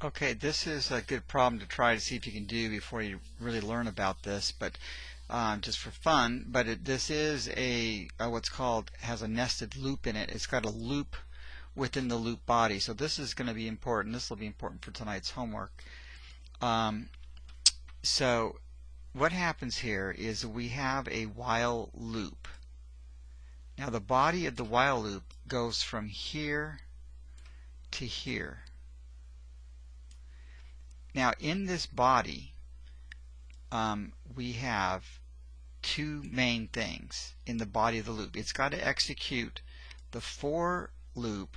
Okay, this is a good problem to try to see if you can do before you really learn about this, but just for fun. But this is what's called, has a nested loop in it. It's got a loop within the loop body. So this is going to be important. This will be important for tonight's homework. So what happens here is we have a while loop. Now the body of the while loop goes from here to here. Now in this body we have two main things in the body of the loop. It's got to execute the for loop.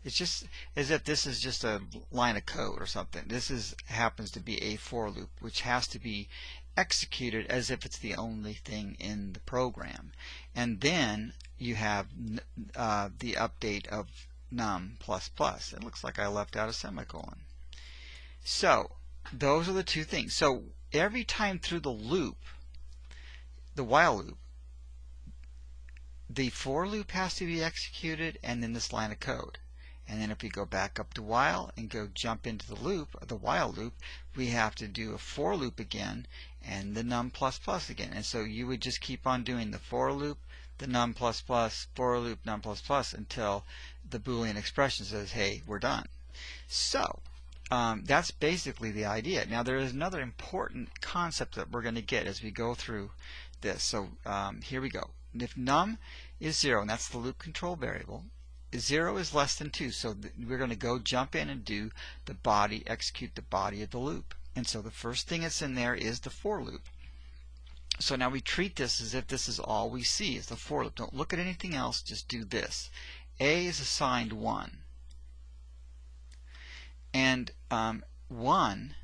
It's just as if this is just a line of code or something. This happens to be a for loop, which has to be executed as if it's the only thing in the program. And then you have the update of num++. It looks like I left out a semicolon. So those are the two things. So every time through the loop, the while loop, the for loop has to be executed, and then this line of code. And then if we go back up to while and go jump into the loop, the while loop, we have to do a for loop again and the num++ again. And so you would just keep on doing the for loop, the num++, for loop, num++ until the Boolean expression says, hey, we're done. So that's basically the idea. Now there is another important concept that we're going to get as we go through this. So here we go. If num is 0, and that's the loop control variable, 0 is less than 2, so we're going to go jump in and do the body, execute the body of the loop. And so the first thing that's in there is the for loop. So now we treat this as if this is all we see is the for loop. Don't look at anything else, just do this. A is assigned 1. And 1,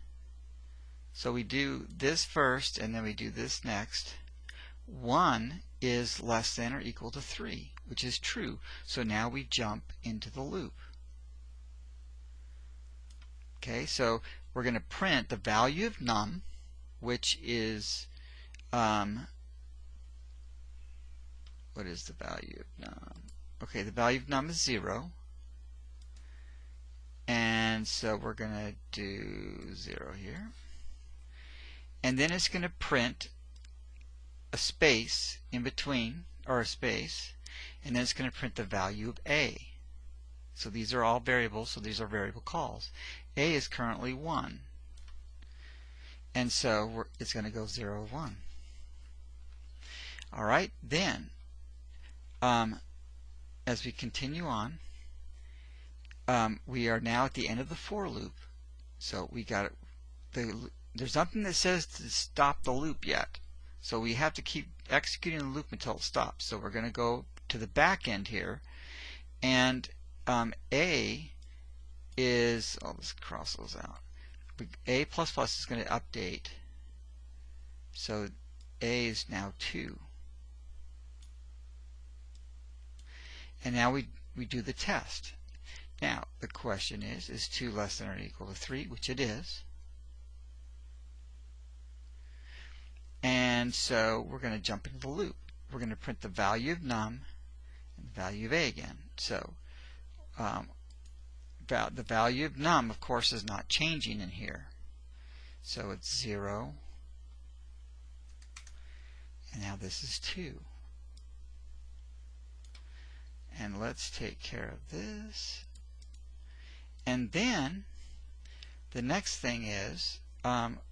so we do this first and then we do this next. 1 is less than or equal to 3, which is true. So now we jump into the loop. Okay, so we're going to print the value of num, which is what is the value of num? Okay, the value of num is 0. And so we're going to do 0 here. And then it's going to print a space in between, or a space, and then it's going to print the value of a. So these are all variables, so these are variable calls. A is currently 1. And so it's going to go 0, 1. Alright, then as we continue on, we are now at the end of the for loop. So we got there's nothing that says to stop the loop yet. So we have to keep executing the loop until it stops. So we're going to go to the back end here, and A is, let's cross those out. A++ is going to update. So A is now 2. And now we do the test. Now the question is 2 less than or equal to 3, which it is. And so we're going to jump into the loop. We're going to print the value of num and the value of a again. So the value of num, of course, is not changing in here. So it's 0. And now this is 2. And let's take care of this. And then the next thing is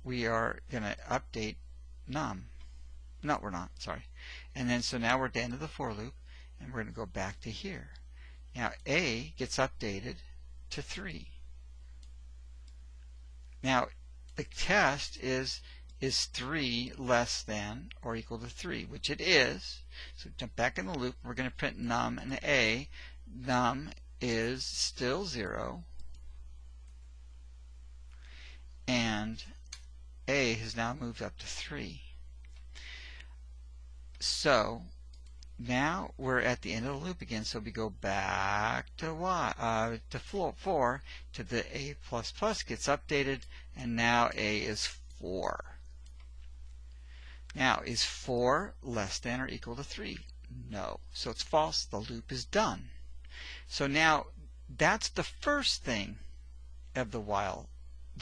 we are going to update num. No, we're not, sorry. And then so now we're at the end of the for loop, and we're going to go back to here. Now a gets updated to 3. Now the test is 3 less than or equal to 3, which it is. So jump back in the loop. We're going to print num and a. Num is still 0, and a has now moved up to 3. So now we're at the end of the loop again, so we go back to to 4, to the a++ gets updated, and now a is 4. Now, is 4 less than or equal to 3? No. So it's false. The loop is done. So now that's the first thing of the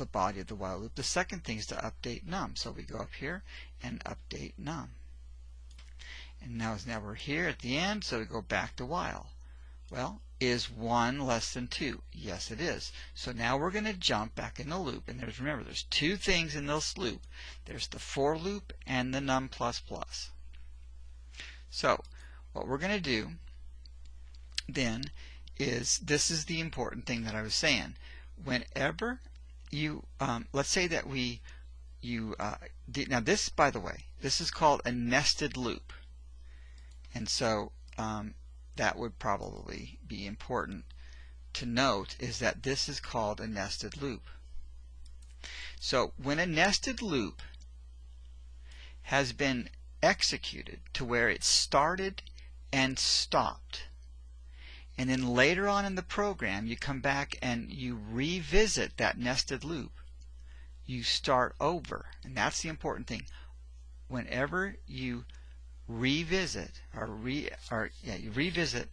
body of the while loop. The second thing is to update num. So we go up here and update num. And now we're here at the end, so we go back to while. Well, is 1 less than 2? Yes, it is. So now we're going to jump back in the loop. And remember, there's two things in this loop. There's the for loop and the num++. So what we're going to do then is, this is the important thing that I was saying. Whenever you, let's say that now this, by the way, this is called a nested loop. And so that would probably be important to note, is that this is called a nested loop. So when a nested loop has been executed to where it started and stopped, and then later on in the program you come back and you revisit that nested loop, you start over. And that's the important thing. Whenever you revisit you revisit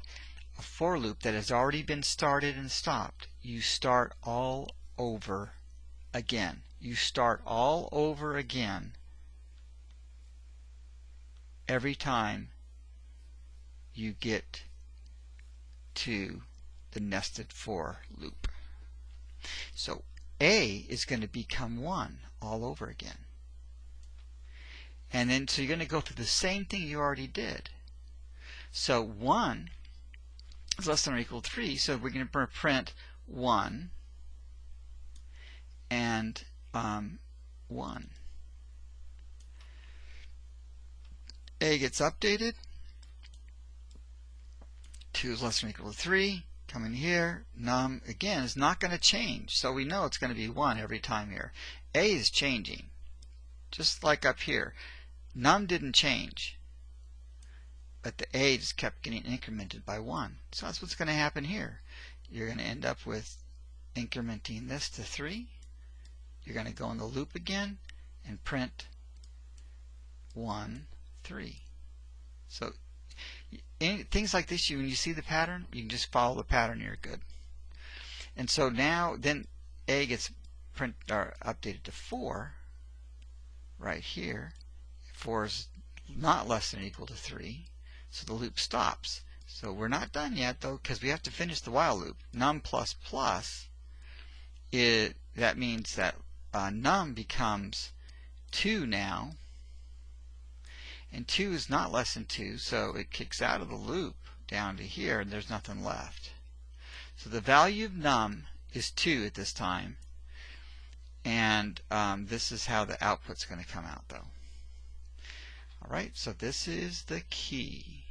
a for loop that has already been started and stopped, you start all over again. You start all over again every time you get to the nested for loop. So A is going to become 1 all over again. And then, so you're going to go through the same thing you already did. So 1 is less than or equal to 3, so we're going to print 1 and 1. A gets updated. 2 is less than or equal to 3. Come in here. Num, again, is not going to change, so we know it's going to be 1 every time here. A is changing, just like up here. Num didn't change, but the A just kept getting incremented by 1. So that's what's going to happen here. You're going to end up with incrementing this to 3. You're going to go in the loop again and print 1, 3. So things like this, when you see the pattern, you can just follow the pattern, you're good. And so now, then A gets updated to 4 right here. 4 is not less than or equal to 3, so the loop stops. So we're not done yet, though, because we have to finish the while loop. Num++, that means that num becomes 2 now, and 2 is not less than 2, so it kicks out of the loop down to here, and there's nothing left. So the value of num is 2 at this time, and this is how the output's going to come out, though. Alright, so this is the key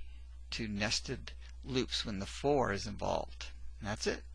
to nested loops when the for is involved. And that's it.